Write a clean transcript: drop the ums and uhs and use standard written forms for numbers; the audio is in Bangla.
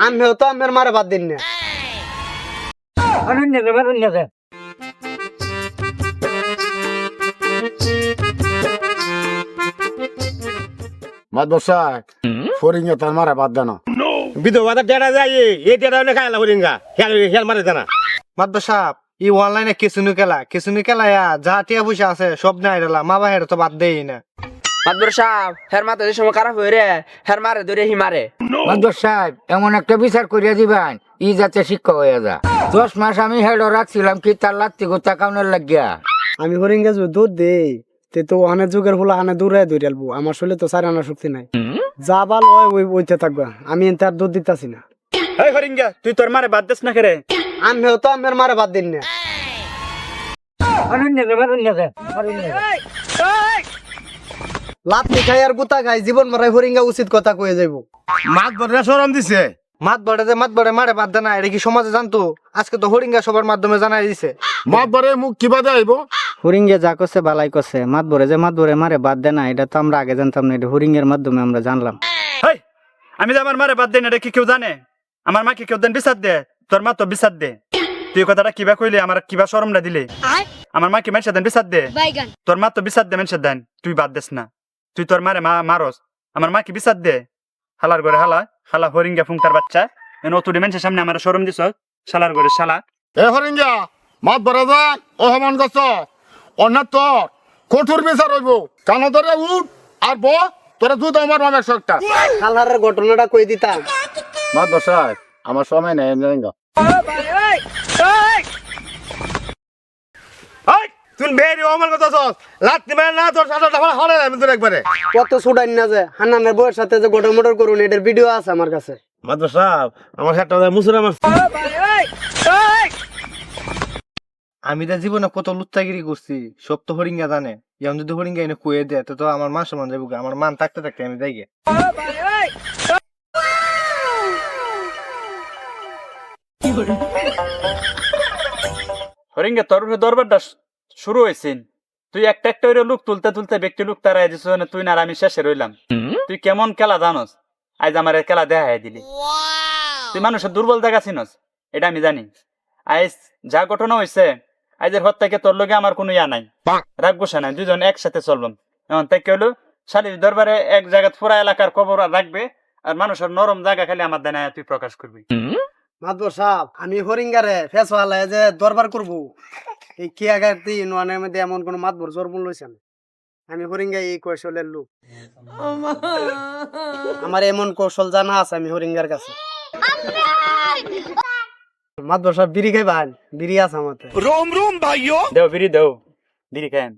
আমিও তো আমের মারে বাদ দিন না। মাদ্রাসায় ফরিঙ্গে তার মারা বাদ দেনা বিধবাটা ডেরা যায় এই ডেরা হলে খাইলা হরিঙ্গা খেয়াল মারে জানা। মাদ্র সাহেব ই অনলাইনে কিসুনি খেলায়া যা টিয়া পয়সা আছে সব নাই রেলা মা বাহের তো বাদ দেই না। মাদবর সাহেব হের মাথা যে সময় খারাপ হয়ে রে হের মারে ধরে হি মারে। মাদ্রাসায় এমন একটা বিচার করিয়া দিবেন ই যাতে শিক্ষক হয়ে যা। 10 মাস আমি হেড রাখছিলাম কি তার লাগতে গোটা কাউনের লাগিয়া। আমি হরিঙ্গা যদি দুধ দেই তে তো অনেক যুগের ফুলা আনে দূরে দূরে আলবো আমার শরীরে তো সারি আনার শক্তি নাই। যা বাল হয় ওই ওইতে থাকবা আমি তার দুধ দিতাছি না। এই হরিঙ্গা তুই তোর মারে বাদ দিস না করে। আমিও তো আমের মারে বাদ দিন না। লাত্তি খাই আর গুতা খাই জীবন মারাই হরিঙ্গা উচিত কথা কয়ে যাইব। মাত বড়রা শরম দিছে মাত বড়ে মারে বাদ দেনা এটা কি সমাজে জানতো? আজকে তো হরিঙ্গা সবার মাধ্যমে জানাই দিছে। মাত বড়ে মুখ কিবা দেব হরিঙ্গে যা করছে বালাই করছে মাত ভরে মারে বাদ দেয় না এটা তো আমরা আগে জানতাম না, এটা হরিঙ্গের মাধ্যমে আমরা জানলাম। হেই আমি যে আমার মারে বাদ দেন এটা কি কেউ জানে? আমার মাকে কেউ দেন বিচার দে, তোর মা তো বিচার দে। তুই কথাটা কিবা কইলি আমার কিবা শরম না দিলে? আমার মা কি মানুষের দেন বিচার দে, তোর মা তো বিচার দে মানুষের দেন, তুই বাদ দেস না। তুই তোর মারে মারস, আমার মা কি বিচার দে? হালার ঘরে হালা হরিঙ্গা ফুংটার বাচ্চা নতুন মানুষের সামনে আমার শরম দিছ শালার ঘরে শালা। এ হরিঙ্গা মাত বড় যা ও হমান গছ অন্য তোর কঠোর বিচার হইব। কানো ধরে উঠ আর ব তোরা দুধ আমার মামের শখটা কালহারের ঘটনাটা কই দিতাম। মাদ্রাসায় আমার সময় নেই হরিঙ্গা তুই বেরি আমার কথা চল লাত্তি মার না তোর সাথে হরে আমি তোর একবারে কত ছুটাই না যে হান্নানের বউয়ের সাথে যে গোটর মোটর করুন এটার ভিডিও আছে আমার কাছে। মাদ্রাসা আমার একটা মুসুর আমার আমি তো জীবনে কত লুচ্চাগিরি করছি সব তো হরিঙ্গা জানে। এখন যদি হরিঙ্গা এনে কুয়ে দেয় তো আমার মান সম্মান যাবো। আমার মান থাকতে থাকতে আমি যাই গে। হরিঙ্গা তোর দরবারটা শুরু হয়েছে, তুই একটা একটা লোক তুলতে ব্যক্তি লোক তারা দিস তুই না আমি শেষে রইলাম। তুই কেমন খেলা জানস, আজ আমার খেলা দেখাই দিলি। তুই মানুষের দুর্বল জায়গা চিনস এটা আমি জানি। আজ যা ঘটনা হয়েছে আজের হর থেকে তোর লগে আমার কোনো ইয়া নাই, রাগ বসে নাই, দুজন একসাথে চললাম। এখন তাই কি হলো শালীর দরবারে এক জায়গা পুরা এলাকার খবর রাখবে আর মানুষের নরম জায়গা খালি আমার দেনা তুই প্রকাশ করবি। মাদবর সাহেব আমি হরিঙ্গারে ফেসওয়ালায় যে দরবার করবো এই কি আগারতি নোয়ানের মধ্যে এমন কোন মাতবর জোর মূল লইছে না। আমি হরিঙ্গা এই কৌশলের লোক, আমার এমন কৌশল জানা আছে আমি হরিঙ্গার কাছে। মাতবর সাহেব বিড়ি খাইবান? বিড়ি আছে আমার। দেও বিড়ি দেও বিড়ি খান।